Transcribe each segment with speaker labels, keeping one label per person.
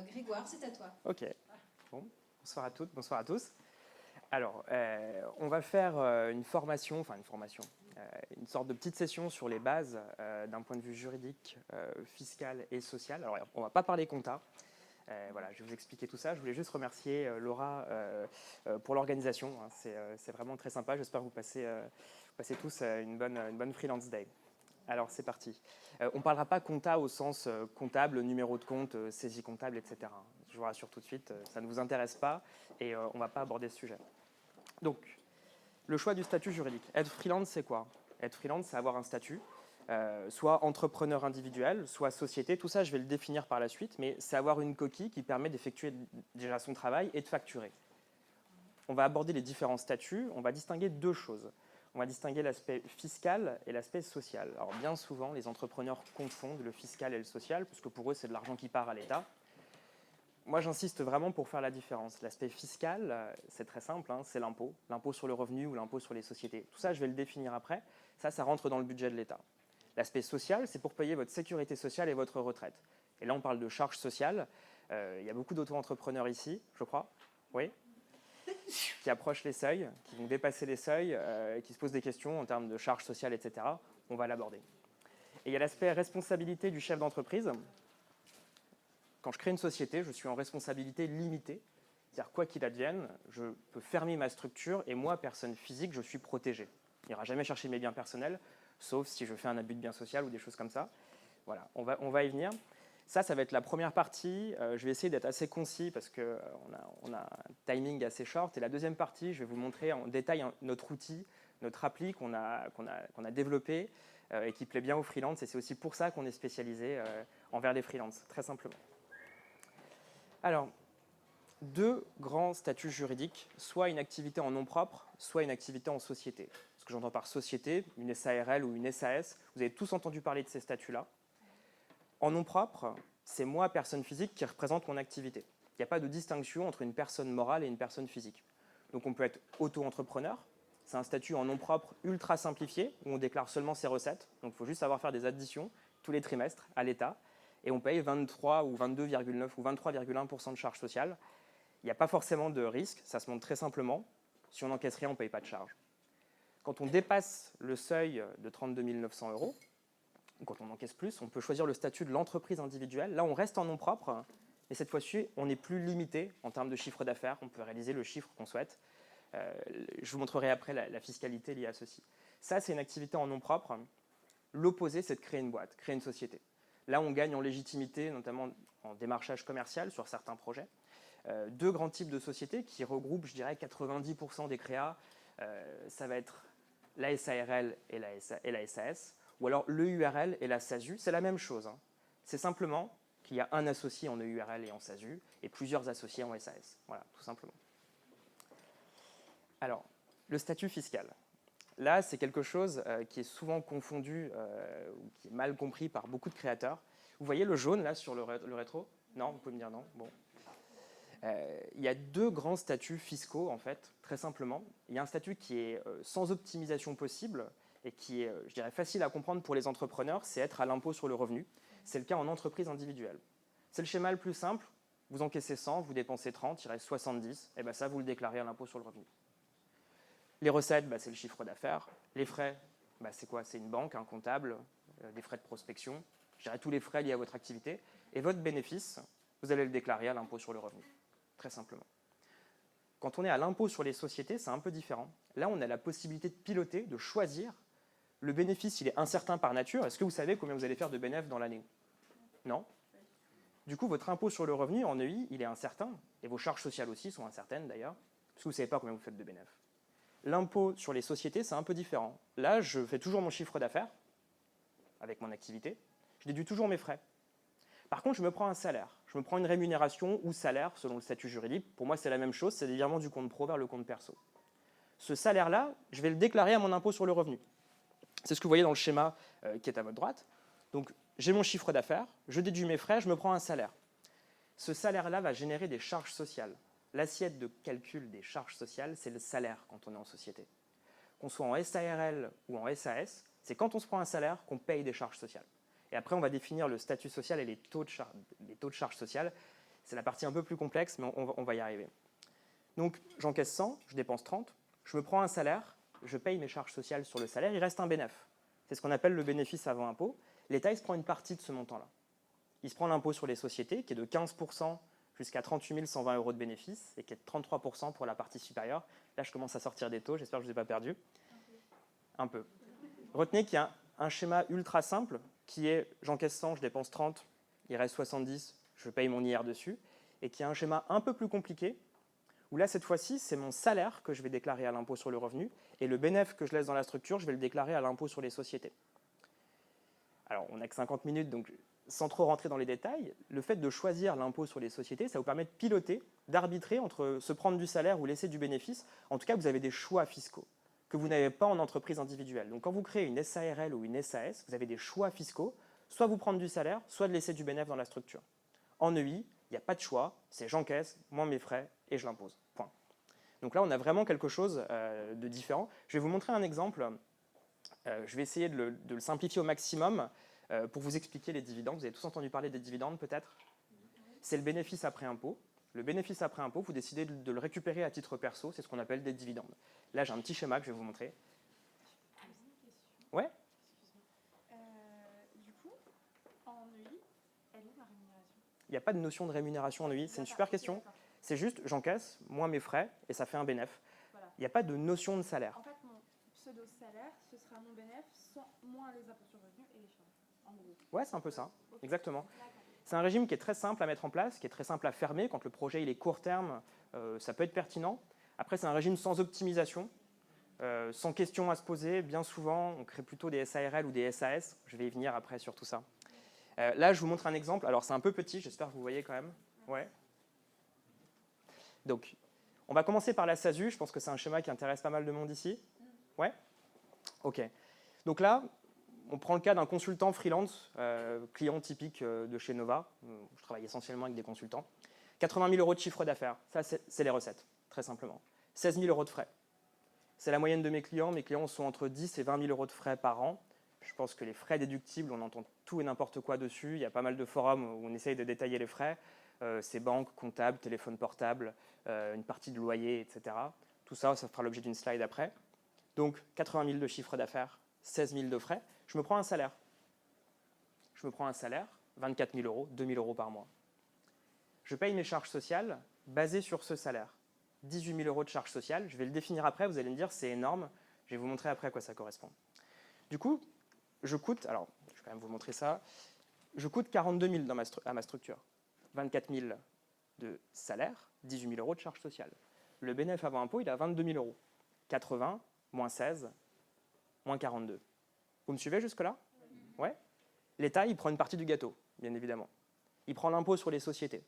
Speaker 1: Grégoire, c'est à toi.
Speaker 2: Ok. Bon. Bonsoir à toutes, bonsoir à tous. Alors, on va faire une formation, une sorte de petite session sur les bases d'un point de vue juridique, fiscal et social. Alors, on ne va pas parler compta. Voilà, je vais vous expliquer tout ça. Je voulais juste remercier Laura pour l'organisation. Hein. C'est vraiment très sympa. J'espère que vous passez tous une bonne Freelance Day. Alors, c'est parti. On ne parlera pas compta au sens comptable, numéro de compte, saisie comptable, etc. Je vous rassure tout de suite, ça ne vous intéresse pas et on ne va pas aborder ce sujet. Donc, le choix du statut juridique. Être freelance, c'est quoi? Être freelance, c'est avoir un statut, soit entrepreneur individuel, soit société. Tout ça, je vais le définir par la suite, mais c'est avoir une coquille qui permet d'effectuer déjà son travail et de facturer. On va aborder les différents statuts. On va distinguer deux choses. On va distinguer l'aspect fiscal et l'aspect social. Alors bien souvent, les entrepreneurs confondent le fiscal et le social, puisque pour eux, c'est de l'argent qui part à l'État. Moi, j'insiste vraiment pour faire la différence. L'aspect fiscal, c'est très simple, hein, c'est l'impôt sur le revenu ou l'impôt sur les sociétés. Tout ça, je vais le définir après. Ça rentre dans le budget de l'État. L'aspect social, c'est pour payer votre sécurité sociale et votre retraite. Et là, on parle de charges sociales. Il y a beaucoup d'auto-entrepreneurs ici, je crois. Oui, qui approchent les seuils, qui vont dépasser les seuils, qui se posent des questions en termes de charges sociales, etc. On va l'aborder. Et il y a l'aspect responsabilité du chef d'entreprise. Quand je crée une société, je suis en responsabilité limitée. C'est-à-dire, quoi qu'il advienne, je peux fermer ma structure et moi, personne physique, je suis protégé. Il n'ira jamais chercher mes biens personnels, sauf si je fais un abus de bien social ou des choses comme ça. Voilà, on va y venir. Ça va être la première partie. Je vais essayer d'être assez concis parce qu'on a un timing assez short. Et la deuxième partie, je vais vous montrer en détail notre outil, notre appli qu'on a développé et qui plaît bien aux freelances. Et c'est aussi pour ça qu'on est spécialisé envers les freelances, très simplement. Alors, deux grands statuts juridiques, soit une activité en nom propre, soit une activité en société. Ce que j'entends par société, une SARL ou une SAS, vous avez tous entendu parler de ces statuts-là. En nom propre, c'est moi, personne physique, qui représente mon activité. Il n'y a pas de distinction entre une personne morale et une personne physique. Donc on peut être auto-entrepreneur. C'est un statut en nom propre ultra simplifié, où on déclare seulement ses recettes. Donc il faut juste savoir faire des additions tous les trimestres à l'État. Et on paye 23 ou 22,9 ou 23,1% de charges sociales. Il n'y a pas forcément de risque, ça se montre très simplement. Si on n'encaisse rien, on ne paye pas de charges. Quand on dépasse le seuil de 32 900 €, quand on encaisse plus, on peut choisir le statut de l'entreprise individuelle. Là, on reste en nom propre, mais cette fois-ci, on n'est plus limité en termes de chiffre d'affaires. On peut réaliser le chiffre qu'on souhaite. Je vous montrerai après la fiscalité liée à ceci. Ça, c'est une activité en nom propre. L'opposé, c'est de créer une boîte, créer une société. Là, on gagne en légitimité, notamment en démarchage commercial sur certains projets. Deux grands types de sociétés qui regroupent, je dirais, 90% des créas. Ça va être la SARL et la SAS, ou alors l'EURL et la SASU. C'est la même chose. Hein. C'est simplement qu'il y a un associé en EURL et en SASU et plusieurs associés en SAS. Voilà, tout simplement. Alors, le statut fiscal. Là, c'est quelque chose qui est souvent confondu ou qui est mal compris par beaucoup de créateurs. Vous voyez le jaune là sur le rétro? Non, vous pouvez me dire non. Bon. Il y a deux grands statuts fiscaux, en fait, très simplement. Il y a un statut qui est sans optimisation possible et qui est, je dirais, facile à comprendre pour les entrepreneurs, c'est être à l'impôt sur le revenu. C'est le cas en entreprise individuelle. C'est le schéma le plus simple. Vous encaissez 100, vous dépensez 30, il reste 70, et bien ça, vous le déclarez à l'impôt sur le revenu. Les recettes, c'est le chiffre d'affaires. Les frais, c'est quoi? C'est une banque, un comptable, des frais de prospection. Je dirais tous les frais liés à votre activité. Et votre bénéfice, vous allez le déclarer à l'impôt sur le revenu, très simplement. Quand on est à l'impôt sur les sociétés, c'est un peu différent. Là, on a la possibilité de piloter, de choisir. Le bénéfice, il est incertain par nature. Est-ce que vous savez combien vous allez faire de bénéfices dans l'année? Non. Du coup, votre impôt sur le revenu en EI, il est incertain. Et vos charges sociales aussi sont incertaines d'ailleurs, parce que vous ne savez pas combien vous faites de bénéfices. L'impôt sur les sociétés, c'est un peu différent. Là, je fais toujours mon chiffre d'affaires avec mon activité. Je déduis toujours mes frais. Par contre, je me prends un salaire. Je me prends une rémunération ou salaire selon le statut juridique. Pour moi, c'est la même chose. C'est des virements du compte pro vers le compte perso. Ce salaire-là, je vais le déclarer à mon impôt sur le revenu. C'est ce que vous voyez dans le schéma qui est à votre droite. Donc, j'ai mon chiffre d'affaires, je déduis mes frais, je me prends un salaire. Ce salaire-là va générer des charges sociales. L'assiette de calcul des charges sociales, c'est le salaire quand on est en société. Qu'on soit en SARL ou en SAS, c'est quand on se prend un salaire qu'on paye des charges sociales. Et après, on va définir le statut social et les taux de charges sociales. C'est la partie un peu plus complexe, mais on va y arriver. Donc, j'encaisse 100, je dépense 30, je me prends un salaire, je paye mes charges sociales sur le salaire, il reste un bénéfice. C'est ce qu'on appelle le bénéfice avant impôt. L'État, il se prend une partie de ce montant-là. Il se prend l'impôt sur les sociétés, qui est de 15% jusqu'à 38 120 € de bénéfice, et qui est de 33% pour la partie supérieure. Là, je commence à sortir des taux, j'espère que je ne vous ai pas perdu. Un peu. Retenez qu'il y a un schéma ultra simple, qui est j'encaisse 100, je dépense 30, il reste 70, je paye mon IR dessus, et qui a un schéma un peu plus compliqué, où là, cette fois-ci, c'est mon salaire que je vais déclarer à l'impôt sur le revenu, et le bénéfice que je laisse dans la structure, je vais le déclarer à l'impôt sur les sociétés. Alors, on n'a que 50 minutes, donc sans trop rentrer dans les détails, le fait de choisir l'impôt sur les sociétés, ça vous permet de piloter, d'arbitrer entre se prendre du salaire ou laisser du bénéfice. En tout cas, vous avez des choix fiscaux que vous n'avez pas en entreprise individuelle. Donc, quand vous créez une SARL ou une SAS, vous avez des choix fiscaux, soit vous prendre du salaire, soit de laisser du bénéfice dans la structure. En EI, il n'y a pas de choix, c'est j'encaisse, moins mes frais, et je l'impose. Point. Donc là, on a vraiment quelque chose de différent. Je vais vous montrer un exemple. Je vais essayer de le simplifier au maximum pour vous expliquer les dividendes. Vous avez tous entendu parler des dividendes, peut-être? C'est le bénéfice après impôt. Le bénéfice après impôt, vous décidez de le récupérer à titre perso, c'est ce qu'on appelle des dividendes. Là, j'ai un petit schéma que je vais vous montrer. Ouais.
Speaker 1: Du coup, en EI, elle est la rémunération?
Speaker 2: Il n'y a pas de notion de rémunération en EI, c'est une super question. C'est juste, j'encaisse, moins mes frais, et ça fait un bénéfice.
Speaker 1: Voilà.
Speaker 2: Il n'y a pas de notion de salaire.
Speaker 1: En fait, mon pseudo-salaire, ce sera mon bénéfice, moins les impôts sur le revenu et les charges, en gros.
Speaker 2: Ouais, c'est un peu ça,
Speaker 1: Okay.
Speaker 2: exactement. C'est un régime qui est très simple à mettre en place, qui est très simple à fermer. Quand le projet il est court terme, ça peut être pertinent. Après, c'est un régime sans optimisation, sans question à se poser. Bien souvent, on crée plutôt des SARL ou des SAS. Je vais y venir après sur tout ça. Là, je vous montre un exemple. Alors, c'est un peu petit, j'espère que vous voyez quand même. Ouais. Donc, on va commencer par la SASU. Je pense que c'est un schéma qui intéresse pas mal de monde ici. Ouais. OK. Donc là, on prend le cas d'un consultant freelance, client typique de chez Nova. Je travaille essentiellement avec des consultants. 80 000 € de chiffre d'affaires, ça c'est les recettes, très simplement. 16 000 € de frais. C'est la moyenne de mes clients. Mes clients sont entre 10 et 20 000 € de frais par an. Je pense que les frais déductibles, on entend tout et n'importe quoi dessus. Il y a pas mal de forums où on essaye de détailler les frais. C'est banque, comptable, téléphone portable, une partie de loyer, etc. Tout ça, ça fera l'objet d'une slide après. Donc 80 000 de chiffre d'affaires, 16 000 de frais. Je me prends un salaire. 24 000 €, 2 000 € par mois. Je paye mes charges sociales basées sur ce salaire. 18 000 € de charges sociales. Je vais le définir après, vous allez me dire c'est énorme. Je vais vous montrer après à quoi ça correspond. Du coup, je coûte, alors je vais quand même vous montrer ça, je coûte 42 000 à ma structure. 24 000 de salaire, 18 000 € de charges sociales. Le bénéfice avant impôt, il est à 22 000 €. 80, moins 16, moins 42. Vous me suivez jusque-là? Ouais. L'État, il prend une partie du gâteau, bien évidemment. Il prend l'impôt sur les sociétés.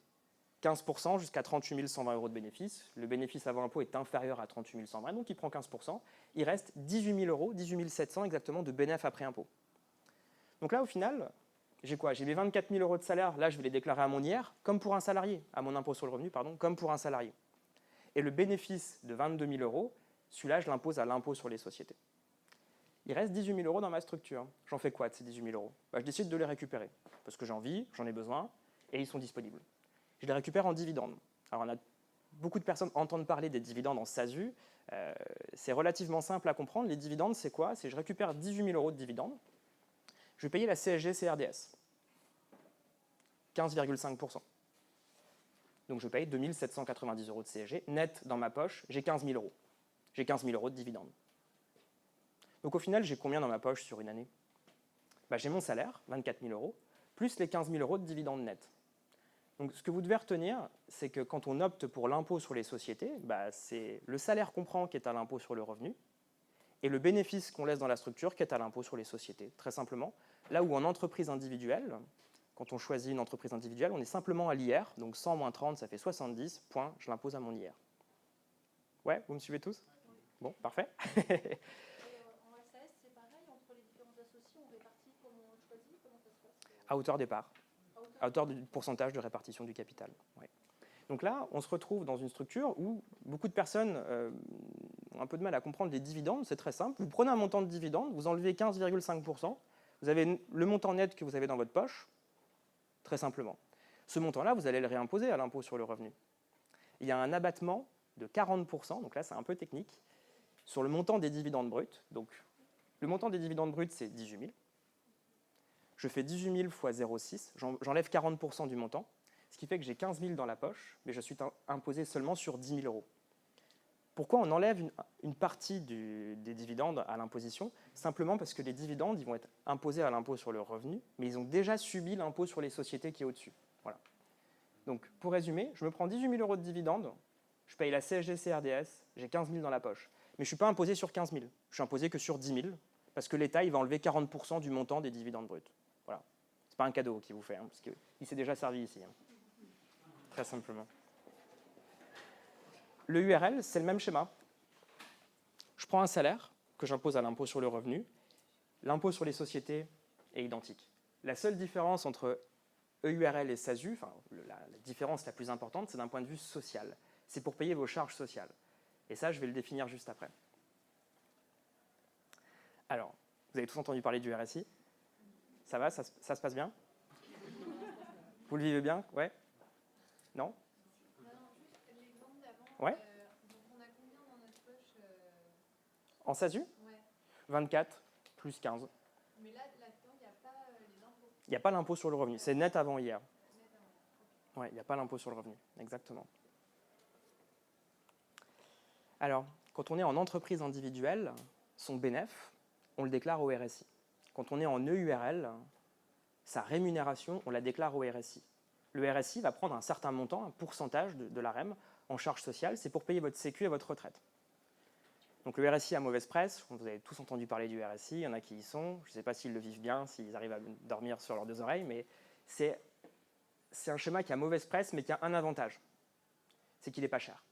Speaker 2: 15% jusqu'à 38 120 € de bénéfice. Le bénéfice avant impôt est inférieur à 38 120, donc il prend 15%. Il reste 18 000 €, 18 700 exactement de bénéfice après impôt. Donc là, au final, j'ai quoi? J'ai mes 24 000 € de salaire. Là, je vais les déclarer à mon IR, comme pour un salarié, à mon impôt sur le revenu, pardon, comme pour un salarié. Et le bénéfice de 22 000 €, celui-là, je l'impose à l'impôt sur les sociétés. Il reste 18 000 € dans ma structure. J'en fais quoi de ces 18 000 €? Je décide de les récupérer, parce que j'ai envie, j'en ai besoin, et ils sont disponibles. Je les récupère en dividendes. Alors, beaucoup de personnes entendent parler des dividendes en SASU. C'est relativement simple à comprendre. Les dividendes, c'est quoi? C'est je récupère 18 000 € de dividendes. Je vais payer la CSG-CRDS. 15,5%. Donc, je paye 2 790 € de CSG. Net dans ma poche, j'ai 15 000 €. J'ai 15 000 € de dividendes. Donc, au final, j'ai combien dans ma poche sur une année? J'ai mon salaire, 24 000 €, plus les 15 000 € de dividendes nets. Donc, ce que vous devez retenir, c'est que quand on opte pour l'impôt sur les sociétés, c'est le salaire qu'on prend qui est à l'impôt sur le revenu et le bénéfice qu'on laisse dans la structure qui est à l'impôt sur les sociétés, très simplement. Là où en entreprise individuelle, quand on choisit une entreprise individuelle, on est simplement à l'IR, donc 100 moins 30, ça fait 70, point, je l'impose à mon IR. Ouais, vous me suivez tous? Bon, parfait.
Speaker 1: En SAS, c'est pareil, entre les différents associés, on répartit comment on choisit, comment ça se passe?
Speaker 2: À hauteur des parts. À hauteur du pourcentage de répartition du capital. Ouais. Donc là, on se retrouve dans une structure où beaucoup de personnes ont un peu de mal à comprendre les dividendes. C'est très simple. Vous prenez un montant de dividendes, vous enlevez 15,5%, vous avez le montant net que vous avez dans votre poche, très simplement. Ce montant-là, vous allez le réimposer à l'impôt sur le revenu. Il y a un abattement de 40%, donc là c'est un peu technique, sur le montant des dividendes bruts. Donc le montant des dividendes bruts, c'est 18 000. Je fais 18 000 fois 0,6, j'enlève 40% du montant, ce qui fait que j'ai 15 000 dans la poche, mais je suis imposé seulement sur 10 000 euros. Pourquoi on enlève une partie des dividendes à l'imposition? Simplement parce que les dividendes, ils vont être imposés à l'impôt sur le revenu, mais ils ont déjà subi l'impôt sur les sociétés qui est au-dessus. Voilà. Donc, pour résumer, je me prends 18 000 euros de dividendes, je paye la CSG-CRDS, j'ai 15 000 dans la poche. Mais je ne suis pas imposé sur 15 000, je suis imposé que sur 10 000, parce que l'État, il va enlever 40% du montant des dividendes bruts. Voilà. Ce n'est pas un cadeau qu'il vous fait, parce qu'il s'est déjà servi ici. Très simplement. Le URL, c'est le même schéma. Je prends un salaire que j'impose à l'impôt sur le revenu. L'impôt sur les sociétés est identique. La seule différence entre EURL et SASU, enfin, la différence la plus importante, c'est d'un point de vue social. C'est pour payer vos charges sociales. Et ça, je vais le définir juste après. Alors, vous avez tous entendu parler du RSI? Ça va, ça se passe bien? Vous le vivez bien? Ouais? Non? Ouais.
Speaker 1: Donc on a combien dans notre poche
Speaker 2: En SASU?
Speaker 1: Ouais.
Speaker 2: 24 plus 15.
Speaker 1: Mais là-dedans, il n'y a pas les impôts.
Speaker 2: Il n'y a pas l'impôt sur le revenu. C'est net avant hier.
Speaker 1: Net avant.
Speaker 2: Ouais, il n'y a pas l'impôt sur le revenu. Exactement. Alors, quand on est en entreprise individuelle, son bénéfice, on le déclare au RSI. Quand on est en EURL, sa rémunération, on la déclare au RSI. Le RSI va prendre un certain montant, un pourcentage de l'AREM, en charge sociale, c'est pour payer votre sécu et votre retraite. Donc le RSI a mauvaise presse, vous avez tous entendu parler du RSI, il y en a qui y sont, je ne sais pas s'ils le vivent bien, s'ils arrivent à dormir sur leurs deux oreilles, mais c'est un schéma qui a mauvaise presse, mais qui a un avantage, c'est qu'il n'est pas cher.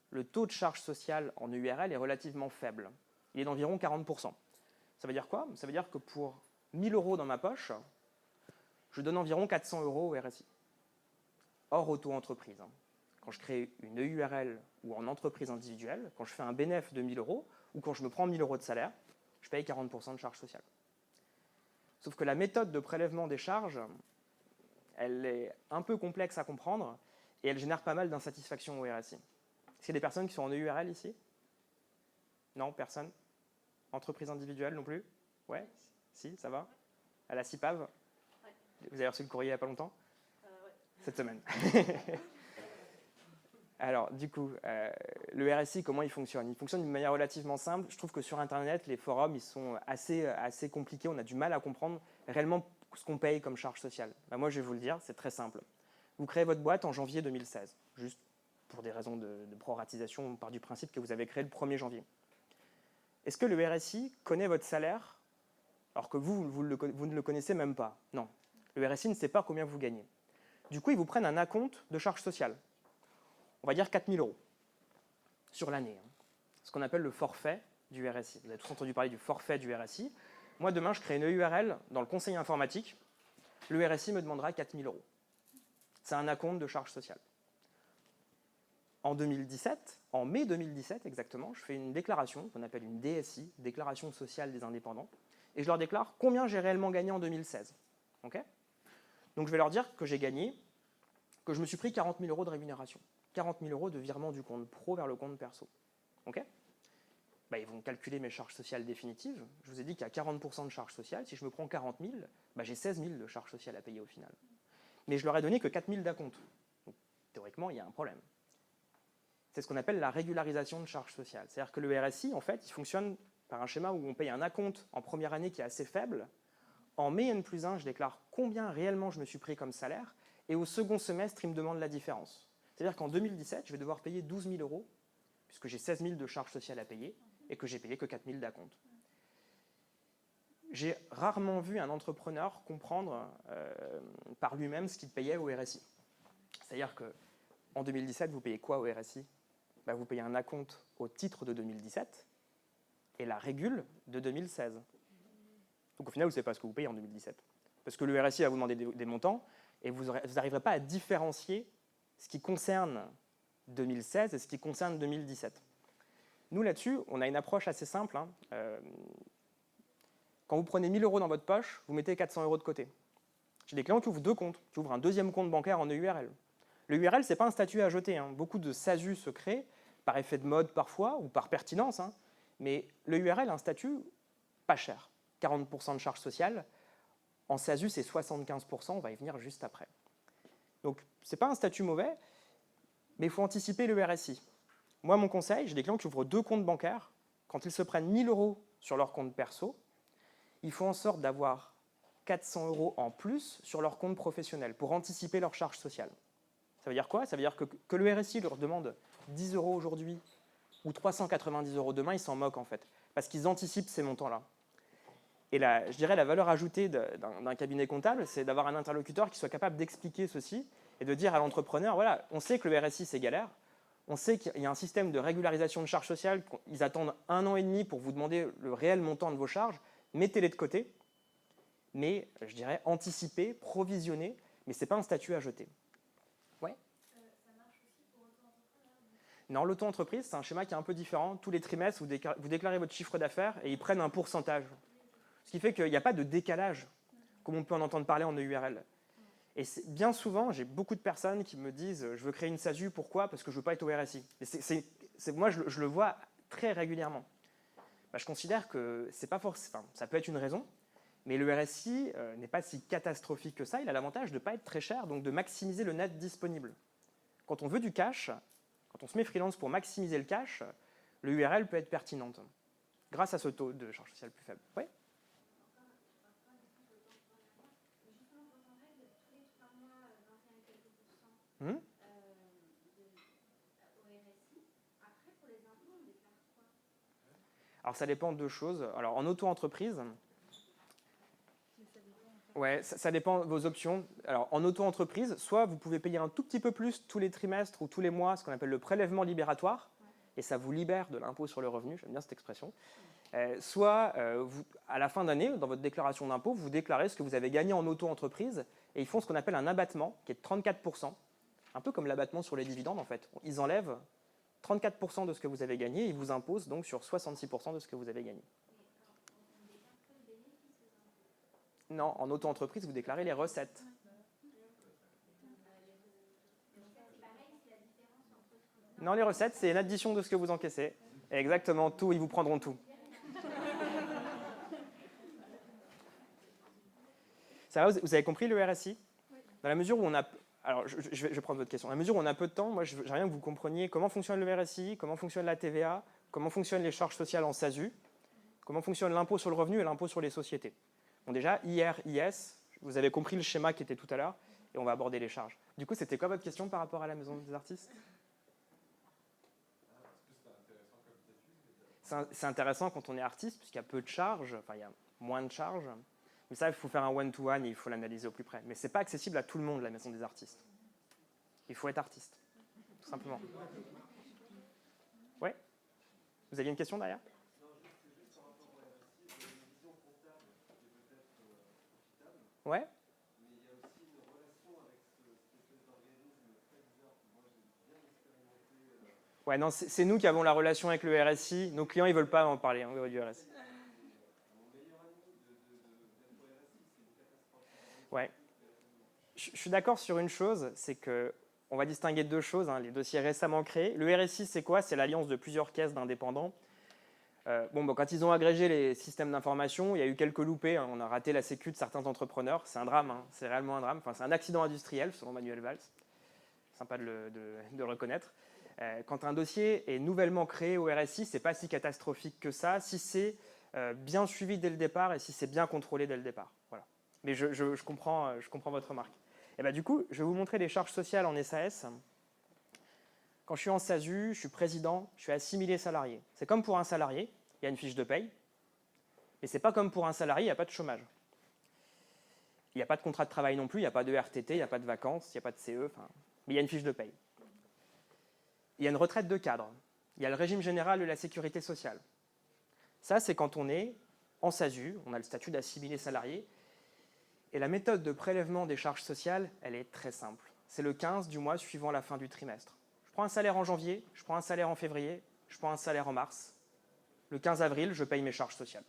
Speaker 2: Le taux de charge sociale en URL est relativement faible, il est d'environ 40%. Ça veut dire quoi? Ça veut dire que pour 1 000 euros dans ma poche, je donne environ 400 euros au RSI, hors auto-entreprise. Quand je crée une EURL ou en entreprise individuelle, quand je fais un bénéfice de 1 000 euros, ou quand je me prends 1 000 euros de salaire, je paye 40% de charges sociales. Sauf que la méthode de prélèvement des charges, elle est un peu complexe à comprendre et elle génère pas mal d'insatisfaction au RSI. Est-ce qu'il y a des personnes qui sont en EURL ici? Non, personne? Entreprise individuelle non plus? Ouais? Si, ça va? À la CIPAV?
Speaker 1: Ouais.
Speaker 2: Vous avez reçu le courrier il n'y a pas longtemps?
Speaker 1: Ouais.
Speaker 2: Cette semaine. Alors, du coup, le RSI, comment il fonctionne? Il fonctionne d'une manière relativement simple. Je trouve que sur Internet, les forums, ils sont assez compliqués. On a du mal à comprendre réellement ce qu'on paye comme charge sociale. Ben, moi, je vais vous le dire, c'est très simple. Vous créez votre boîte en janvier 2016, juste pour des raisons de proratisation, on part du principe que vous avez créé le 1er janvier. Est-ce que le RSI connaît votre salaire alors que vous ne le connaissez même pas? Non. Le RSI ne sait pas combien vous gagnez. Du coup, ils vous prennent un acompte de charge sociale. On va dire 4 000 euros sur l'année. Ce qu'on appelle le forfait du RSI. Vous avez tous entendu parler du forfait du RSI. Moi, demain, je crée une EURL dans le conseil informatique. Le RSI me demandera 4 000 euros. C'est un acompte de charge sociale. En 2017, en mai 2017 exactement, je fais une déclaration qu'on appelle une DSI, Déclaration sociale des indépendants, et je leur déclare combien j'ai réellement gagné en 2016. Okay? Donc je vais leur dire que j'ai gagné, que je me suis pris 40 000 euros de rémunération. 40 000 euros de virement du compte pro vers le compte perso. Okay? Bah, ils vont calculer mes charges sociales définitives. Je vous ai dit qu'il y a 40% de charges sociales. Si je me prends 40 000, bah, j'ai 16 000 de charges sociales à payer au final. Mais je leur ai donné que 4 000 d'acompte. Donc, théoriquement, il y a un problème. C'est ce qu'on appelle la régularisation de charges sociales. C'est-à-dire que le RSI, en fait, il fonctionne par un schéma où on paye un acompte en première année qui est assez faible. En mai N+1, je déclare combien réellement je me suis pris comme salaire. Et au second semestre, il me demande la différence. C'est-à-dire qu'en 2017, je vais devoir payer 12 000 euros, puisque j'ai 16 000 de charges sociales à payer, et que j'ai payé que 4 000 d'acompte. J'ai rarement vu un entrepreneur comprendre par lui-même ce qu'il payait au RSI. C'est-à-dire qu'en 2017, vous payez quoi au RSI? Bah, vous payez un acompte au titre de 2017 et la régule de 2016. Donc au final, vous ne savez pas ce que vous payez en 2017. Parce que le RSI va vous demander des montants, et vous n'arriverez pas à différencier ce qui concerne 2016 et ce qui concerne 2017. Nous, là-dessus, on a une approche assez simple. Quand vous prenez 1 000 euros dans votre poche, vous mettez 400 euros de côté. J'ai des clients qui ouvrent 2 comptes, qui ouvrent un deuxième compte bancaire en EURL. Le URL, ce n'est pas un statut à jeter. Hein. Beaucoup de SASU se créent, par effet de mode parfois, ou par pertinence. Hein. Mais le URL a un statut pas cher. 40% de charges sociales. En SASU, c'est 75%, on va y venir juste après. Donc, ce n'est pas un statut mauvais, mais il faut anticiper le RSI. Moi, mon conseil, j'ai des clients qui ouvrent 2 comptes bancaires. Quand ils se prennent 1 000 € sur leur compte perso, ils font en sorte d'avoir 400 € en plus sur leur compte professionnel pour anticiper leurs charges sociales. Ça veut dire quoi? Ça veut dire que le RSI leur demande 10 € aujourd'hui ou 390 € demain, ils s'en moquent en fait, parce qu'ils anticipent ces montants-là. Et je dirais la valeur ajoutée d'un cabinet comptable, c'est d'avoir un interlocuteur qui soit capable d'expliquer ceci et de dire à l'entrepreneur, voilà, on sait que le RSI c'est galère, on sait qu'il y a un système de régularisation de charges sociales, ils attendent 1 an et demi pour vous demander le réel montant de vos charges, mettez-les de côté, mais je dirais anticiper, provisionner, mais ce n'est pas un statut à jeter. Ouais.
Speaker 1: Ça marche aussi pour auto-entrepreneur?
Speaker 2: Non, l'auto-entreprise, c'est un schéma qui est un peu différent. Tous les trimestres, vous déclarez votre chiffre d'affaires et ils prennent un pourcentage. Ce qui fait qu'il n'y a pas de décalage, comme on peut en entendre parler en EURL. Et bien souvent, j'ai beaucoup de personnes qui me disent « je veux créer une SASU, pourquoi? Parce que je ne veux pas être au RSI ». Moi, je le vois très régulièrement. Je considère que c'est pas forcément, ça peut être une raison, mais le RSI n'est pas si catastrophique que ça. Il a l'avantage de ne pas être très cher, donc de maximiser le net disponible. Quand on veut du cash, quand on se met freelance pour maximiser le cash, le URL peut être pertinente, grâce à ce taux de charge sociale plus faible. Oui. Mmh. Alors ça dépend de 2 choses. Alors en auto-entreprise, ouais, ça dépend de vos options. Alors en auto-entreprise, soit vous pouvez payer un tout petit peu plus tous les trimestres ou tous les mois, ce qu'on appelle le prélèvement libératoire, et ça vous libère de l'impôt sur le revenu, j'aime bien cette expression. Soit à la fin d'année, dans votre déclaration d'impôt, vous déclarez ce que vous avez gagné en auto-entreprise, et ils font ce qu'on appelle un abattement, qui est de 34%, un peu comme l'abattement sur les dividendes en fait. Ils enlèvent 34% de ce que vous avez gagné, et ils vous imposent donc sur 66% de ce que vous avez gagné. Non, en auto-entreprise, vous déclarez les recettes. Non, les recettes, c'est une addition de ce que vous encaissez. Exactement, tout, ils vous prendront tout. Ça va, vous avez compris le RSI? Dans la mesure où on a... Alors, je vais prendre votre question. Dans la mesure où on a peu de temps, moi, j'aimerais bien que vous compreniez comment fonctionne le RSI, comment fonctionne la TVA, comment fonctionnent les charges sociales en SASU, comment fonctionne l'impôt sur le revenu et l'impôt sur les sociétés. Bon, déjà, IR, IS, vous avez compris le schéma qui était tout à l'heure, et on va aborder les charges. Du coup, c'était quoi votre question par rapport à la Maison des artistes? C'est intéressant quand on est artiste, puisqu'il y a peu de charges, enfin, il y a moins de charges. Mais ça, il faut faire un one-to-one et il faut l'analyser au plus près. Mais ce n'est pas accessible à tout le monde, la Maison des artistes. Il faut être artiste, tout simplement. Ouais? Vous aviez une question derrière? Ouais? Ouais, non, c'est nous qui avons la relation avec le RSI. Nos clients, ils ne veulent pas en parler du RSI. Ouais. Je suis d'accord sur une chose, c'est qu'on va distinguer 2 choses, hein, les dossiers récemment créés. Le RSI, c'est quoi? C'est l'alliance de plusieurs caisses d'indépendants. Quand ils ont agrégé les systèmes d'information, il y a eu quelques loupés. Hein, on a raté la sécu de certains entrepreneurs. C'est un drame, hein, c'est réellement un drame. Enfin, c'est un accident industriel, selon Manuel Valls. Sympa de le reconnaître. Quand un dossier est nouvellement créé au RSI, ce n'est pas si catastrophique que ça, si c'est bien suivi dès le départ et si c'est bien contrôlé dès le départ. Voilà. Mais je comprends votre remarque. Et du coup, je vais vous montrer les charges sociales en SAS. Quand je suis en SASU, je suis président, je suis assimilé salarié. C'est comme pour un salarié, il y a une fiche de paye, mais ce n'est pas comme pour un salarié, il n'y a pas de chômage. Il n'y a pas de contrat de travail non plus, il n'y a pas de RTT, il n'y a pas de vacances, il n'y a pas de CE, mais il y a une fiche de paye. Il y a une retraite de cadre, il y a le régime général de la sécurité sociale. Ça, c'est quand on est en SASU, on a le statut d'assimilé salarié, et la méthode de prélèvement des charges sociales, elle est très simple. C'est le 15 du mois suivant la fin du trimestre. Je prends un salaire en janvier, je prends un salaire en février, je prends un salaire en mars. Le 15 avril, je paye mes charges sociales.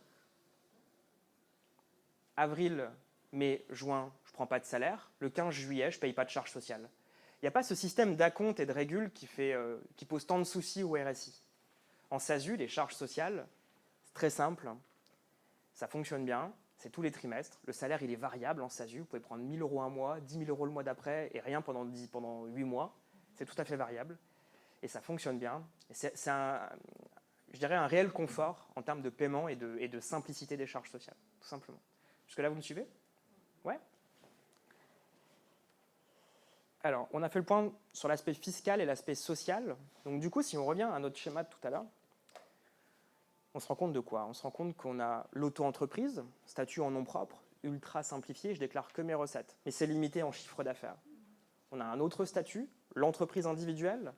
Speaker 2: Avril, mai, juin, je ne prends pas de salaire. Le 15 juillet, je ne paye pas de charges sociales. Il n'y a pas ce système d'acompte et de régule qui pose tant de soucis au RSI. En SASU, les charges sociales, c'est très simple. Ça fonctionne bien. C'est tous les trimestres. Le salaire, il est variable en SASU. Vous pouvez prendre 1 000 € un mois, 10 000 € le mois d'après et rien pendant 8 mois. C'est tout à fait variable. Et ça fonctionne bien. C'est je dirais, un réel confort en termes de paiement et de simplicité des charges sociales, tout simplement. Jusque-là, vous me suivez? Ouais. Alors, on a fait le point sur l'aspect fiscal et l'aspect social. Donc, du coup, si on revient à notre schéma de tout à l'heure, on se rend compte de quoi? On se rend compte qu'on a l'auto-entreprise, statut en nom propre, ultra simplifié, je déclare que mes recettes, mais c'est limité en chiffre d'affaires. On a un autre statut, l'entreprise individuelle,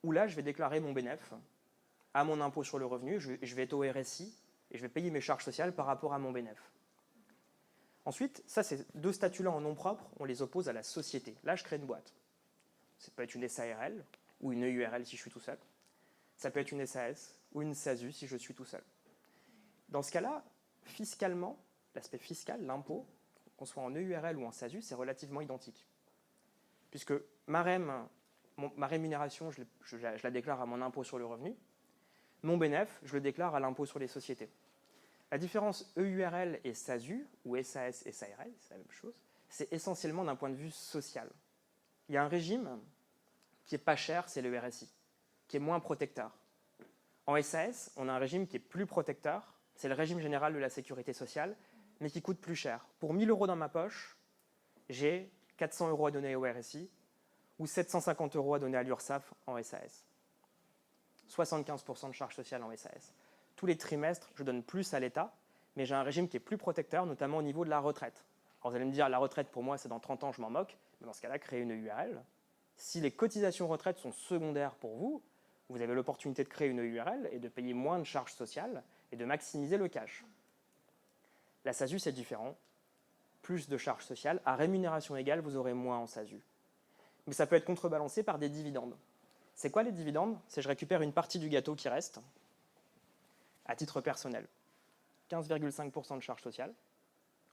Speaker 2: où là, je vais déclarer mon bénéfice à mon impôt sur le revenu, je vais être au RSI et je vais payer mes charges sociales par rapport à mon bénéfice. Ensuite, ça, ces deux statuts-là en nom propre, on les oppose à la société. Là, je crée une boîte. Ça peut être une SARL ou une EURL si je suis tout seul. Ça peut être une SAS ou une SASU si je suis tout seul. Dans ce cas-là, fiscalement, l'aspect fiscal, l'impôt, qu'on soit en EURL ou en SASU, c'est relativement identique. Puisque ma rémunération, je la déclare à mon impôt sur le revenu. Mon bénéfice, je le déclare à l'impôt sur les sociétés. La différence EURL et SASU, ou SAS et SARL, c'est la même chose, c'est essentiellement d'un point de vue social. Il y a un régime qui est pas cher, c'est le RSI, qui est moins protecteur. En SAS, on a un régime qui est plus protecteur, c'est le régime général de la sécurité sociale, mais qui coûte plus cher. Pour 1 000 € dans ma poche, j'ai 400 € à donner au RSI ou 750 € à donner à l'URSSAF en SAS. 75% de charges sociales en SAS. Tous les trimestres, je donne plus à l'État, mais j'ai un régime qui est plus protecteur, notamment au niveau de la retraite. Alors vous allez me dire, la retraite pour moi, c'est dans 30 ans, je m'en moque, mais dans ce cas-là, créez une URL. Si les cotisations retraite sont secondaires pour vous, vous avez l'opportunité de créer une URL et de payer moins de charges sociales et de maximiser le cash. La SASU, c'est différent. Plus de charges sociales. À rémunération égale, vous aurez moins en SASU. Mais ça peut être contrebalancé par des dividendes. C'est quoi les dividendes? C'est je récupère une partie du gâteau qui reste à titre personnel. 15,5% de charges sociales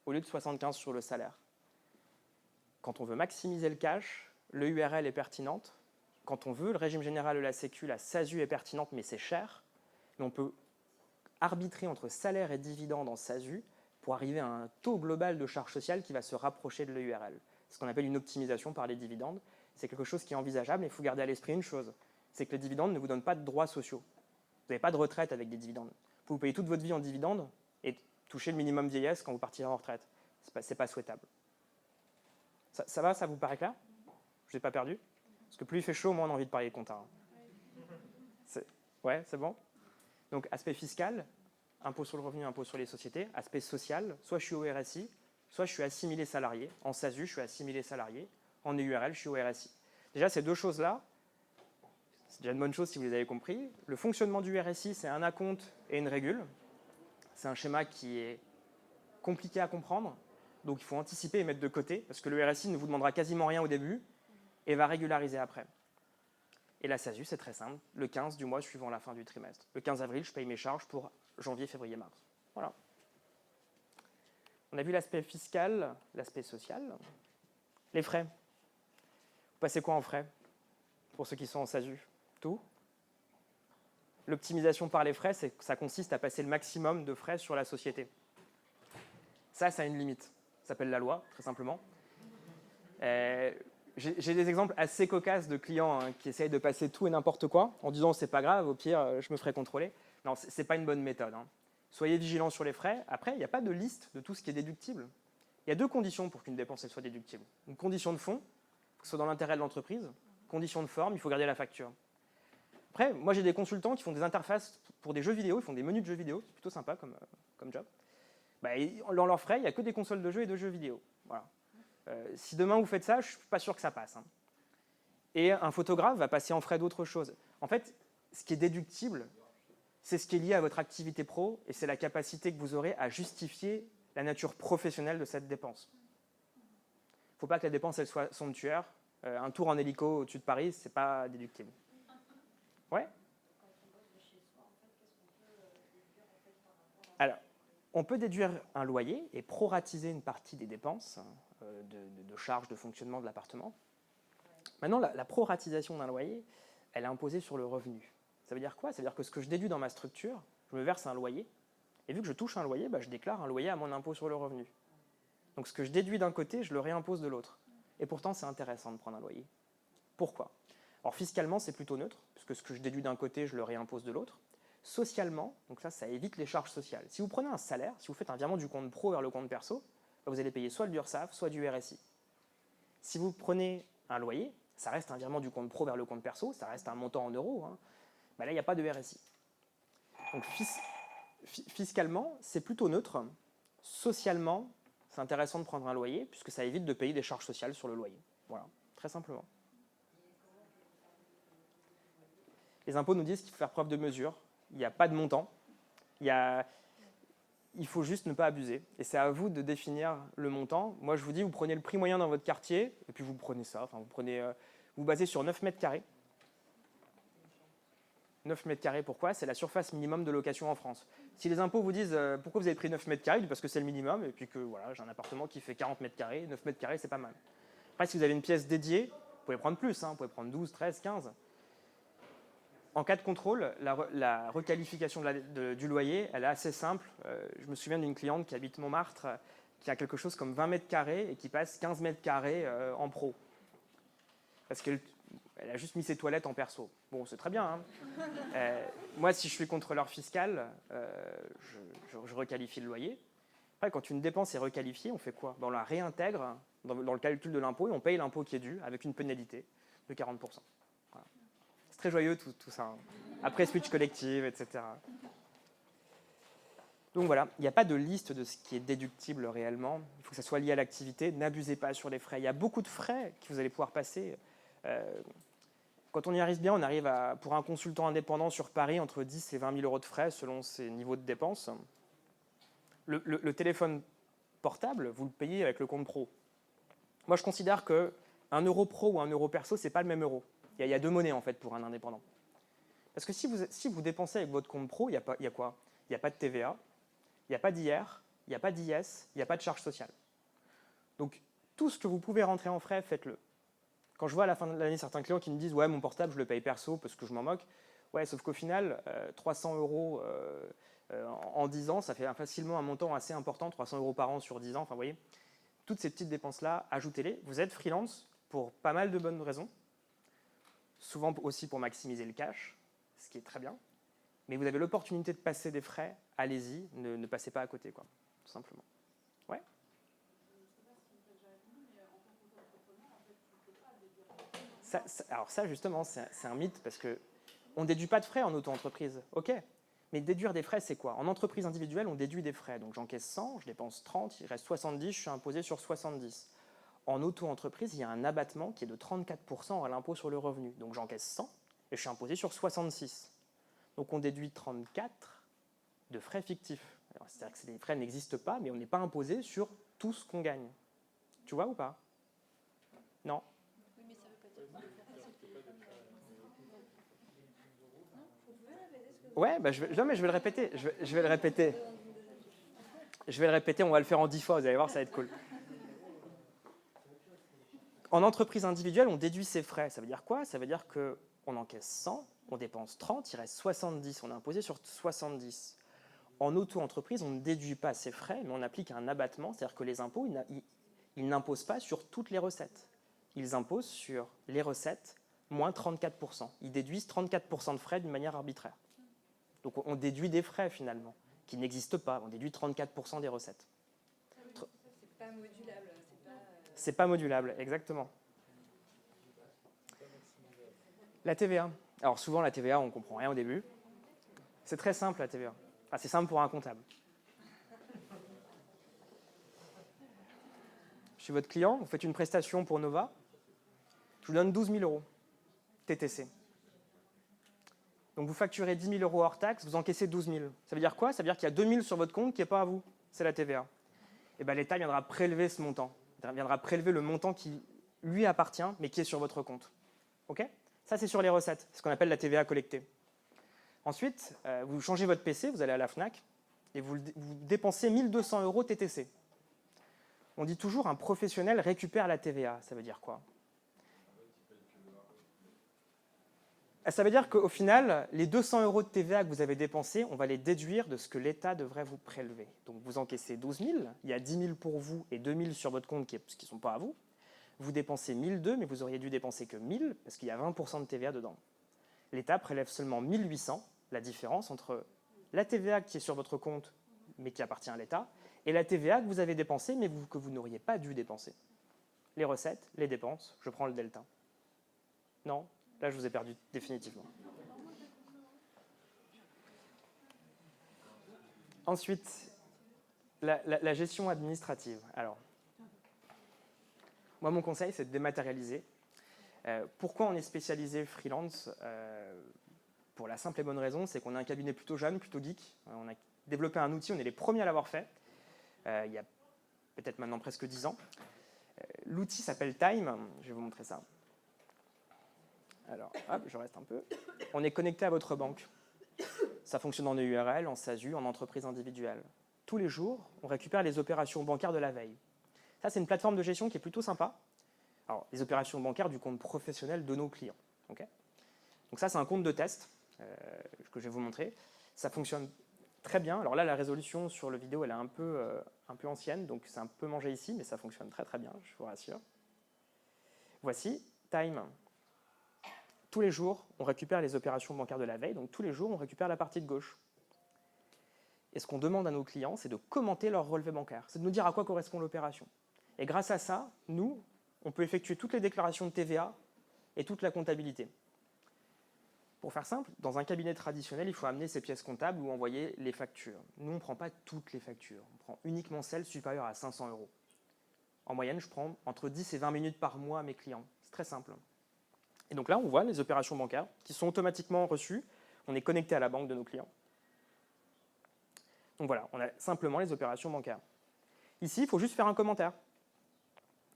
Speaker 2: au lieu de 75% sur le salaire. Quand on veut maximiser le cash, le URL est pertinente. Quand on veut le régime général de la Sécu, la SASU est pertinente, mais c'est cher. Mais on peut arbitrer entre salaire et dividende en SASU pour arriver à un taux global de charges sociales qui va se rapprocher de l'EURL. Ce qu'on appelle une optimisation par les dividendes. C'est quelque chose qui est envisageable, mais il faut garder à l'esprit une chose, c'est que les dividendes ne vous donnent pas de droits sociaux. Vous n'avez pas de retraite avec des dividendes. Vous pouvez payer toute votre vie en dividendes et toucher le minimum vieillesse quand vous partirez en retraite. Ce n'est pas souhaitable. Ça va, ça vous paraît clair? Je ne vous ai pas perdu? Parce que plus il fait chaud, moins on a envie de parler compta. Ouais, c'est bon? Donc, aspect fiscal, impôt sur le revenu, impôt sur les sociétés. Aspect social, soit je suis au RSI, soit je suis assimilé salarié. En SASU, je suis assimilé salarié. En EURL, je suis au RSI. Déjà, ces deux choses-là, c'est déjà une bonne chose si vous les avez compris. Le fonctionnement du RSI, c'est un acompte et une régule. C'est un schéma qui est compliqué à comprendre, donc il faut anticiper et mettre de côté, parce que le RSI ne vous demandera quasiment rien au début et va régulariser après. Et la SASU, c'est très simple. Le 15 du mois suivant la fin du trimestre. Le 15 avril, je paye mes charges pour janvier, février, mars. Voilà. On a vu l'aspect fiscal, l'aspect social. Les frais. Vous passez quoi en frais pour ceux qui sont en SASU? Tout. L'optimisation par les frais, ça consiste à passer le maximum de frais sur la société. Ça a une limite. Ça s'appelle la loi, très simplement. J'ai des exemples assez cocasses de clients qui essayent de passer tout et n'importe quoi en disant c'est pas grave, au pire, je me ferai contrôler. Non, c'est pas une bonne méthode. Soyez vigilants sur les frais. Après, il n'y a pas de liste de tout ce qui est déductible. Il y a deux conditions pour qu'une dépense elle soit déductible. Une condition de fond, que ce soit dans l'intérêt de l'entreprise. Condition de forme, il faut garder la facture. Après, moi j'ai des consultants qui font des interfaces pour des jeux vidéo, ils font des menus de jeux vidéo, c'est plutôt sympa comme job. Dans leurs frais, il n'y a que des consoles de jeux et de jeux vidéo. Voilà. Si demain vous faites ça, je ne suis pas sûr que ça passe. Et un photographe va passer en frais d'autres choses. En fait, ce qui est déductible, c'est ce qui est lié à votre activité pro et c'est la capacité que vous aurez à justifier la nature professionnelle de cette dépense. Il ne faut pas que la dépense elle soit somptuaire. Un tour en hélico au-dessus de Paris, ce n'est pas déductible. Ouais. Alors, On peut déduire un loyer et proratiser une partie des dépenses de charges de fonctionnement de l'appartement. Maintenant, la proratisation d'un loyer, elle est imposée sur le revenu. Ça veut dire quoi? Ça veut dire que ce que je déduis dans ma structure, je me verse un loyer, et vu que je touche un loyer, je déclare un loyer à mon impôt sur le revenu. Donc ce que je déduis d'un côté, je le réimpose de l'autre. Et pourtant, c'est intéressant de prendre un loyer. Pourquoi? Alors fiscalement, c'est plutôt neutre, puisque ce que je déduis d'un côté, je le réimpose de l'autre. Socialement, donc ça évite les charges sociales. Si vous prenez un salaire, si vous faites un virement du compte pro vers le compte perso, vous allez payer soit l'URSSAF, soit du RSI. Si vous prenez un loyer, ça reste un virement du compte pro vers le compte perso, ça reste un montant en euros, hein. Là, il n'y a pas de RSI. Donc fiscalement, c'est plutôt neutre. Socialement, c'est intéressant de prendre un loyer, puisque ça évite de payer des charges sociales sur le loyer. Voilà, très simplement. Les impôts nous disent qu'il faut faire preuve de mesure. Il n'y a pas de montant. Il faut juste ne pas abuser. Et c'est à vous de définir le montant. Moi, je vous dis, vous prenez le prix moyen dans votre quartier, et puis vous prenez ça. Enfin, vous basez sur 9 mètres carrés. 9 mètres carrés, pourquoi? C'est la surface minimum de location en France. Si les impôts vous disent pourquoi vous avez pris 9 mètres carrés, parce que c'est le minimum, et puis que voilà, j'ai un appartement qui fait 40 mètres carrés, 9 mètres carrés, c'est pas mal. Après, si vous avez une pièce dédiée, vous pouvez prendre plus, vous pouvez prendre 12, 13, 15. En cas de contrôle, la requalification du loyer, elle est assez simple. Je me souviens d'une cliente qui habite Montmartre, qui a quelque chose comme 20 mètres carrés et qui passe 15 mètres carrés en pro. Parce qu'elle a juste mis ses toilettes en perso. Bon, c'est très bien. Hein. Moi, si je suis contrôleur fiscal, je requalifie le loyer. Après, quand une dépense est requalifiée, on fait quoi? On la réintègre dans le calcul de l'impôt et on paye l'impôt qui est dû avec une pénalité de 40%. Voilà. C'est très joyeux tout ça. Hein. Après switch collective, etc. Donc voilà, il n'y a pas de liste de ce qui est déductible réellement. Il faut que ça soit lié à l'activité. N'abusez pas sur les frais. Il y a beaucoup de frais que vous allez pouvoir passer. Quand on y arrive bien, on arrive pour un consultant indépendant sur Paris, entre 10 et 20 000 euros de frais selon ses niveaux de dépenses. Le téléphone portable, vous le payez avec le compte pro. Moi, je considère que 1 euro pro ou 1 euro perso, ce n'est pas le même euro. Il y a 2 monnaies, en fait, pour un indépendant. Parce que si vous dépensez avec votre compte pro, il y a quoi? Il n'y a pas de TVA, il n'y a pas d'IR, il n'y a pas d'IS, il n'y a pas de charge sociale. Donc, tout ce que vous pouvez rentrer en frais, faites-le. Quand je vois à la fin de l'année certains clients qui me disent « Ouais, mon portable, je le paye perso parce que je m'en moque », ouais, sauf qu'au final, 300 euros en 10 ans, ça fait facilement un montant assez important, 300 euros par an sur 10 ans. Enfin, vous voyez, toutes ces petites dépenses-là, ajoutez-les. Vous êtes freelance pour pas mal de bonnes raisons, souvent aussi pour maximiser le cash, ce qui est très bien. Mais vous avez l'opportunité de passer des frais, allez-y, ne passez pas à côté, quoi, tout simplement. Ouais. Alors ça, justement, c'est un mythe parce qu'on ne déduit pas de frais en auto-entreprise. OK, mais déduire des frais, c'est quoi? En entreprise individuelle, on déduit des frais. Donc j'encaisse 100, je dépense 30, il reste 70, je suis imposé sur 70. En auto-entreprise, il y a un abattement qui est de 34% à l'impôt sur le revenu. Donc j'encaisse 100 et je suis imposé sur 66. Donc on déduit 34 de frais fictifs. C'est-à-dire que ces frais n'existent pas, mais on n'est pas imposé sur tout ce qu'on gagne. Tu vois ou pas? Non. Ouais, je vais le répéter. Je vais le répéter. Je vais le répéter, on va le faire en 10 fois, vous allez voir, ça va être cool. En entreprise individuelle, on déduit ses frais. Ça veut dire quoi? Ça veut dire qu'on encaisse 100, on dépense 30, il reste 70. On est imposé sur 70. En auto-entreprise, on ne déduit pas ses frais, mais on applique un abattement. C'est-à-dire que les impôts, ils n'imposent pas sur toutes les recettes. Ils imposent sur les recettes moins 34%. Ils déduisent 34% de frais d'une manière arbitraire. Donc on déduit des frais finalement, qui n'existent pas. On déduit 34% des recettes.
Speaker 1: C'est pas modulable.
Speaker 2: C'est pas modulable, exactement. La TVA. Alors souvent la TVA, on ne comprend rien au début. C'est très simple la TVA. Enfin, c'est simple pour un comptable. Je suis votre client, vous faites une prestation pour Nova. Je vous donne 12 000 euros TTC. Donc vous facturez 10 000 euros hors taxe, vous encaissez 12 000. Ça veut dire quoi? Ça veut dire qu'il y a 2 000 sur votre compte qui n'est pas à vous. C'est la TVA. Et bien l'État viendra prélever ce montant. Il viendra prélever le montant qui lui appartient, mais qui est sur votre compte. OK? Ça, c'est sur les recettes. C'est ce qu'on appelle la TVA collectée. Ensuite, vous changez votre PC, vous allez à la FNAC, et vous dépensez 1 200 € TTC. On dit toujours un professionnel récupère la TVA. Ça veut dire quoi? Ça veut dire qu'au final, les 200 € de TVA que vous avez dépensés, on va les déduire de ce que l'État devrait vous prélever. Donc vous encaissez 12 000, il y a 10 000 pour vous et 2 000 sur votre compte qui ne sont pas à vous. Vous dépensez 1 200, mais vous auriez dû dépenser que 1 000 parce qu'il y a 20% de TVA dedans. L'État prélève seulement 1 800, la différence entre la TVA qui est sur votre compte mais qui appartient à l'État et la TVA que vous avez dépensée mais que vous n'auriez pas dû dépenser. Les recettes, les dépenses, je prends le delta. Non? Là, je vous ai perdu définitivement. Ensuite, la gestion administrative. Alors, moi, mon conseil, c'est de dématérialiser. Pourquoi on est spécialisé freelance? Pour la simple et bonne raison, c'est qu'on a un cabinet plutôt jeune, plutôt geek. On a développé un outil, on est les premiers à l'avoir fait, il y a peut-être maintenant presque 10 ans. L'outil s'appelle Time, je vais vous montrer ça. Alors, hop, je reste un peu. On est connecté à votre banque. Ça fonctionne en EURL, en SASU, en entreprise individuelle. Tous les jours, on récupère les opérations bancaires de la veille. Ça, c'est une plateforme de gestion qui est plutôt sympa. Alors, les opérations bancaires du compte professionnel de nos clients. Okay. Donc ça, c'est un compte de test que je vais vous montrer. Ça fonctionne très bien. Alors là, la résolution sur le vidéo, elle est un peu ancienne, donc c'est un peu mangé ici, mais ça fonctionne très très bien, je vous rassure. Voici Time. Tous les jours, on récupère les opérations bancaires de la veille, donc tous les jours, on récupère la partie de gauche. Et ce qu'on demande à nos clients, c'est de commenter leur relevé bancaire, c'est de nous dire à quoi correspond l'opération. Et grâce à ça, nous, on peut effectuer toutes les déclarations de TVA et toute la comptabilité. Pour faire simple, dans un cabinet traditionnel, il faut amener ses pièces comptables ou envoyer les factures. Nous, on ne prend pas toutes les factures, on prend uniquement celles supérieures à 500 €. En moyenne, je prends entre 10 et 20 minutes par mois à mes clients. C'est très simple. Et donc là, on voit les opérations bancaires qui sont automatiquement reçues. On est connecté à la banque de nos clients. Donc voilà, on a simplement les opérations bancaires. Ici, il faut juste faire un commentaire.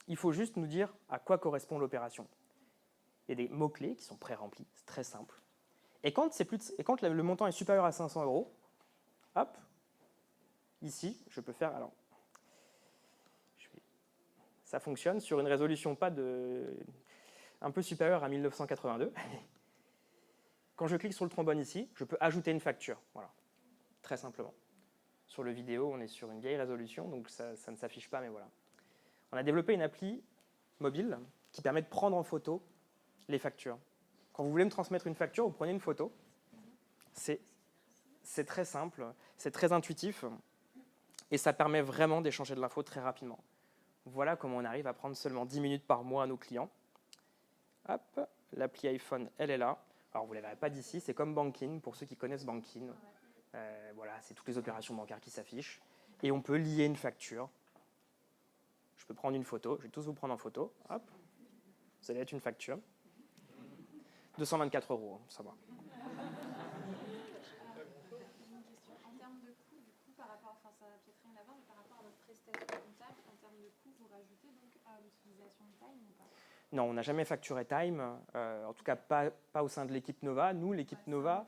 Speaker 2: Il faut juste nous dire à quoi correspond l'opération. Il y a des mots-clés qui sont pré-remplis, c'est très simple. Et quand le montant est supérieur à 500 €, hop, ici, je peux faire... Alors, ça fonctionne sur une résolution un peu supérieure à 1982. Quand je clique sur le trombone ici, je peux ajouter une facture. Voilà, très simplement. Sur le vidéo, on est sur une vieille résolution, donc ça ne s'affiche pas, mais voilà. On a développé une appli mobile qui permet de prendre en photo les factures. Quand vous voulez me transmettre une facture, vous prenez une photo. C'est très simple, c'est très intuitif, et ça permet vraiment d'échanger de l'info très rapidement. Voilà comment on arrive à prendre seulement 10 minutes par mois à nos clients. Hop, l'appli iPhone, elle est là. Alors, vous ne la verrez pas d'ici, c'est comme Bankin, pour ceux qui connaissent Bankin. Voilà, c'est toutes les opérations bancaires qui s'affichent. Et on peut lier une facture. Je peux prendre une photo, je vais tous vous prendre en photo. Hop, vous allez être une facture. 224 €, ça va.
Speaker 1: En termes de coût, du coup, par rapport, enfin ça n'a peut-être rien à voir, mais par rapport à votre prestation comptable, en termes de coût, vous rajoutez donc l'utilisation de Time ou pas?
Speaker 2: Non, on n'a jamais facturé Time, en tout cas pas au sein de l'équipe Nova. Nous, l'équipe Nova,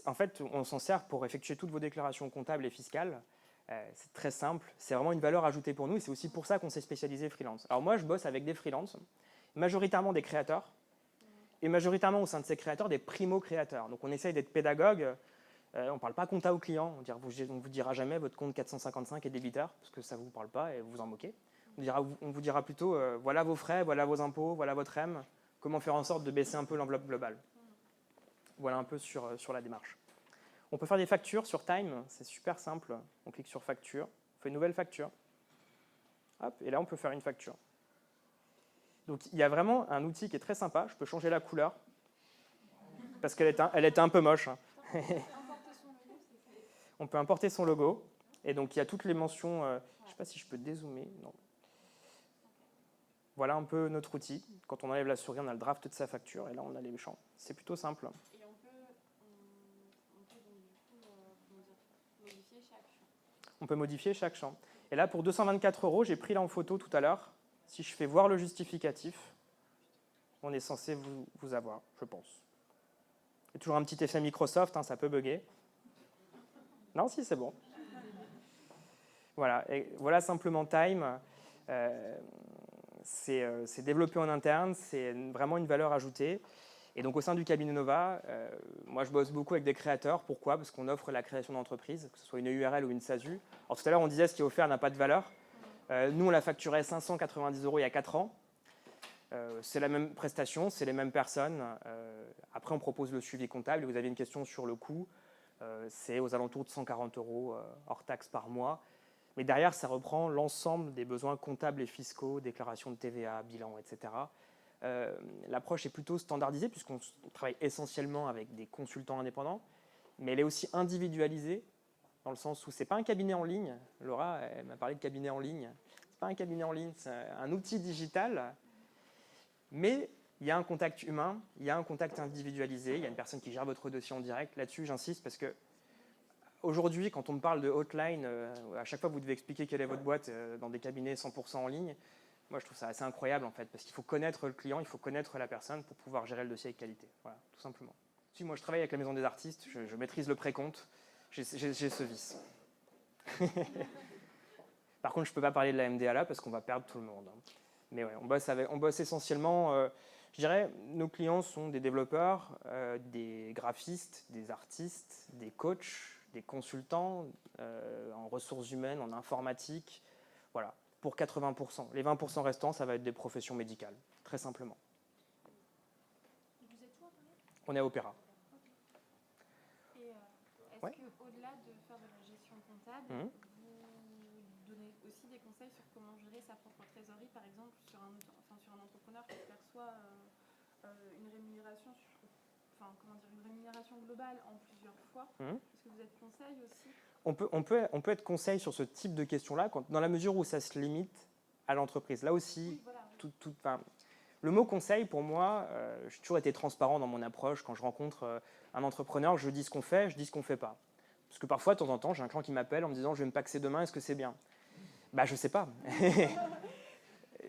Speaker 2: en fait, on s'en sert pour effectuer toutes vos déclarations comptables et fiscales. C'est très simple, c'est vraiment une valeur ajoutée pour nous et c'est aussi pour ça qu'on s'est spécialisé freelance. Alors moi, je bosse avec des freelances, majoritairement des créateurs, et majoritairement au sein de ces créateurs, des primo-créateurs. Donc on essaye d'être pédagogue, on ne parle pas compta aux clients, on ne vous dira jamais votre compte 455 est débiteur, parce que ça ne vous parle pas et vous vous en moquez. On vous dira plutôt, voilà vos frais, voilà vos impôts, voilà votre REM, comment faire en sorte de baisser un peu l'enveloppe globale. Voilà un peu sur la démarche. On peut faire des factures sur Time, c'est super simple. On clique sur facture, on fait une nouvelle facture. Hop, et là, on peut faire une facture. Donc, il y a vraiment un outil qui est très sympa. Je peux changer la couleur parce qu'elle était un peu moche. On peut importer son logo. Et donc, il y a toutes les mentions. Je ne sais pas si je peux dézoomer. Non. Voilà un peu notre outil. Quand on enlève la souris, on a le draft de sa facture. Et là, on a les champs. C'est plutôt simple.
Speaker 1: Et on peut donc, du coup, modifier chaque champ.
Speaker 2: On peut modifier chaque champ. Et là, pour 224 €, j'ai pris là en photo tout à l'heure. Si je fais voir le justificatif, on est censé vous avoir, je pense. Il y a toujours un petit effet Microsoft, hein, ça peut bugger. Non, si, c'est bon. Voilà, et voilà simplement Time. C'est développé en interne, c'est vraiment une valeur ajoutée. Et donc au sein du cabinet Nova, moi je bosse beaucoup avec des créateurs. Pourquoi? Parce qu'on offre la création d'entreprise, que ce soit une URL ou une SASU. Alors tout à l'heure on disait ce qui est offert n'a pas de valeur. Nous on l'a facturé 590 € il y a 4 ans. C'est la même prestation, c'est les mêmes personnes. Après on propose le suivi comptable. Vous avez une question sur le coût. C'est aux alentours de 140 € hors taxe par mois. Mais derrière, ça reprend l'ensemble des besoins comptables et fiscaux, déclaration de TVA, bilan, etc. L'approche est plutôt standardisée puisqu'on travaille essentiellement avec des consultants indépendants, mais elle est aussi individualisée dans le sens où ce n'est pas un cabinet en ligne. Laura, elle m'a parlé de cabinet en ligne. Ce n'est pas un cabinet en ligne, c'est un outil digital, mais il y a un contact humain, il y a un contact individualisé, il y a une personne qui gère votre dossier en direct. Là-dessus, j'insiste parce que aujourd'hui, quand on me parle de hotline, à chaque fois vous devez expliquer quelle est votre boîte dans des cabinets 100% en ligne. Moi, je trouve ça assez incroyable en fait, parce qu'il faut connaître le client, il faut connaître la personne pour pouvoir gérer le dossier avec qualité. Voilà, tout simplement. Si moi je travaille avec la Maison des Artistes, je maîtrise le précompte, j'ai ce vice. Par contre, je ne peux pas parler de la MDA là parce qu'on va perdre tout le monde. Mais ouais, on bosse essentiellement. Je dirais, nos clients sont des développeurs, des graphistes, des artistes, des coachs, des consultants en ressources humaines, en informatique. Voilà, pour 80%. Les 20% restants, ça va être des professions médicales, très simplement.
Speaker 1: Vous êtes où à Paris?
Speaker 2: On est à Opéra.
Speaker 1: Et est-ce
Speaker 2: Ouais.
Speaker 1: qu'au-delà de faire de la gestion comptable, vous donnez aussi des conseils sur comment gérer sa propre trésorerie, par exemple, sur un entrepreneur qui perçoit une rémunération une rémunération globale en plusieurs fois? Est-ce que vous êtes conseil aussi?
Speaker 2: On peut être conseil sur ce type de questions-là, dans la mesure où ça se limite à l'entreprise. Là aussi,
Speaker 1: oui,
Speaker 2: voilà. Le mot conseil, pour moi, j'ai toujours été transparent dans mon approche. Quand je rencontre un entrepreneur, je dis ce qu'on fait, je dis ce qu'on ne fait pas. Parce que parfois, de temps en temps, j'ai un client qui m'appelle en me disant « je vais me paxer demain, est-ce que c'est bien ?» Bah, je ne sais pas.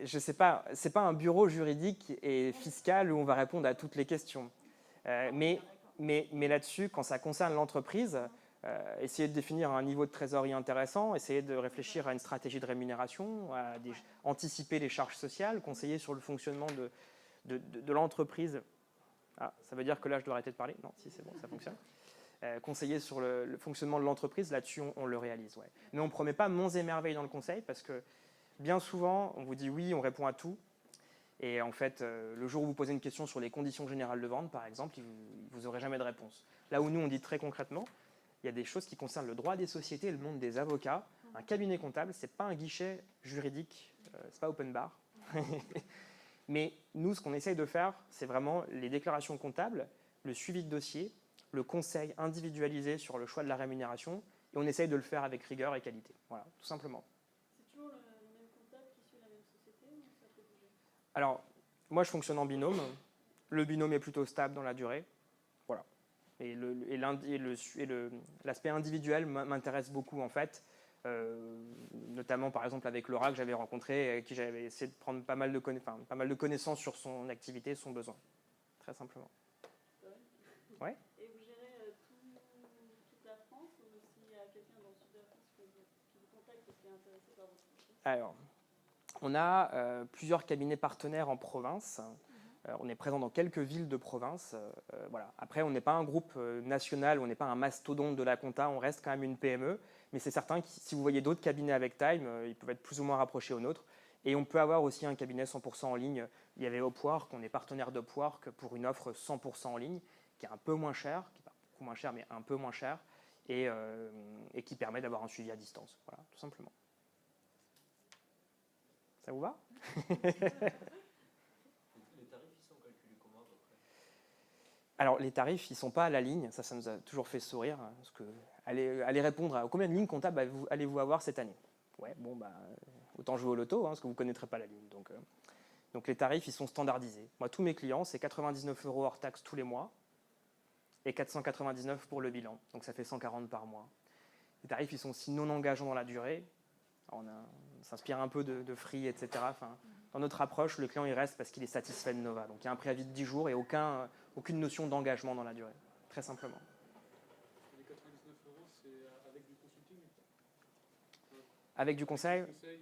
Speaker 2: Je ne sais pas. Ce n'est pas un bureau juridique et fiscal où on va répondre à toutes les questions. Mais là-dessus, quand ça concerne l'entreprise, essayer de définir un niveau de trésorerie intéressant, essayer de réfléchir à une stratégie de rémunération, anticiper les charges sociales, conseiller sur le fonctionnement de l'entreprise. Ah, ça veut dire que là, je dois arrêter de parler? Non, si, c'est bon, ça fonctionne. Conseiller sur le fonctionnement de l'entreprise, là-dessus, on le réalise. Ouais. Mais on ne promet pas monts et merveilles dans le conseil parce que bien souvent, on vous dit oui, on répond à tout. Et en fait, le jour où vous posez une question sur les conditions générales de vente, par exemple, vous n'aurez jamais de réponse. Là où nous, on dit très concrètement, il y a des choses qui concernent le droit des sociétés et le monde des avocats. Un cabinet comptable, ce n'est pas un guichet juridique, ce n'est pas open bar. Mais nous, ce qu'on essaye de faire, c'est vraiment les déclarations comptables, le suivi de dossier, le conseil individualisé sur le choix de la rémunération, et on essaye de le faire avec rigueur et qualité. Voilà, tout simplement.
Speaker 1: C'est toujours le même comptable qui suit la même société ou ça peut bouger?
Speaker 2: Alors, moi, je fonctionne en binôme. Le binôme est plutôt stable dans la durée. Voilà. Et l'aspect individuel m'intéresse beaucoup, en fait. Notamment, par exemple, avec Laura, que j'avais rencontré, avec qui j'avais essayé de prendre pas mal de connaissances sur son activité, son besoin. Très simplement. Ouais.
Speaker 1: Et vous gérez toute la France ou s'il y a quelqu'un dans le sud de la France qui vous contacte et qui est intéressé par votre projet?
Speaker 2: Alors, on a plusieurs cabinets partenaires en province. On est présent dans quelques villes de province. Voilà. Après, on n'est pas un groupe national, on n'est pas un mastodonte de la compta, on reste quand même une PME. Mais c'est certain que si vous voyez d'autres cabinets avec Time, ils peuvent être plus ou moins rapprochés aux nôtres. Et on peut avoir aussi un cabinet 100% en ligne. Il y avait Upwork, on est partenaire d'Upwork pour une offre 100% en ligne, qui est un peu moins chère, qui n'est pas beaucoup moins cher, mais un peu moins cher, et qui permet d'avoir un suivi à distance. Voilà, tout simplement. Ça vous va?
Speaker 3: Les tarifs, ils sont calculés comment à peu près?
Speaker 2: Alors, les tarifs, ils ne sont pas à la ligne. Ça nous a toujours fait sourire. Parce que, allez répondre à combien de lignes comptables allez-vous avoir cette année? Ouais, bon, bah, autant jouer au loto, parce que vous ne connaîtrez pas la ligne. Donc, les tarifs, ils sont standardisés. Moi, tous mes clients, c'est 99 € hors taxe tous les mois et 499 pour le bilan. Donc, ça fait 140 par mois. Les tarifs, ils sont aussi non engageants dans la durée. On s'inspire un peu de Free, etc. Enfin, dans notre approche, le client il reste parce qu'il est satisfait de Nova. Donc il y a un préavis de 10 jours et aucune notion d'engagement dans la durée, très simplement.
Speaker 4: Les 99 €, c'est avec
Speaker 2: Avec du conseil,
Speaker 4: Conseil,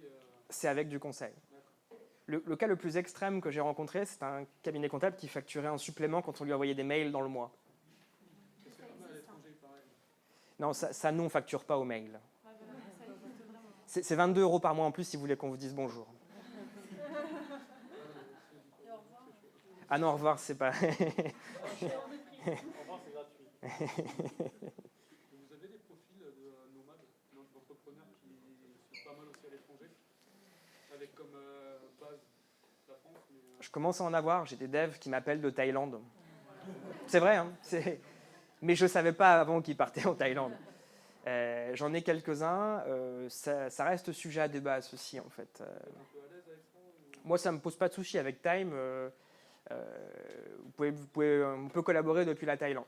Speaker 2: c'est avec du conseil.
Speaker 4: d'accord.
Speaker 2: Le cas le plus extrême que j'ai rencontré, c'est un cabinet comptable qui facturait un supplément quand on lui envoyait des mails dans le mois.
Speaker 4: C'est pas mal à l'étranger, pareil.
Speaker 2: Non, ça nous, on ne facture pas au mail.
Speaker 1: Ouais, voilà, ça existe vraiment.
Speaker 2: C'est 22 € par mois en plus si vous voulez qu'on vous dise bonjour.
Speaker 1: Et au revoir.
Speaker 2: Ah non, au revoir, c'est pas...
Speaker 4: Au revoir, c'est gratuit. Vous avez des profils de nomades, d'entrepreneurs qui sont pas mal aussi à l'étranger, avec comme base la France, mais
Speaker 2: Je commence à en avoir, j'ai des devs qui m'appellent de Thaïlande. C'est vrai, hein, mais je ne savais pas avant qu'ils partaient en Thaïlande. J'en ai quelques-uns, ça reste sujet à débat, ceci, en fait.
Speaker 4: un peu à l'aise avec ça ou...
Speaker 2: Moi, ça ne me pose pas de souci. Avec Time, on peut collaborer depuis la Thaïlande.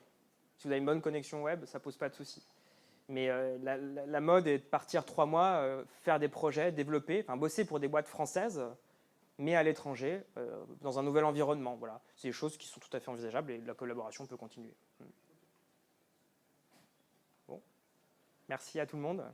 Speaker 2: Si vous avez une bonne connexion web, ça ne pose pas de souci. Mais la mode est de partir 3 mois, faire des projets, développer, enfin bosser pour des boîtes françaises, mais à l'étranger, dans un nouvel environnement. Voilà. C'est des choses qui sont tout à fait envisageables et la collaboration peut continuer. Bon. Merci à tout le monde.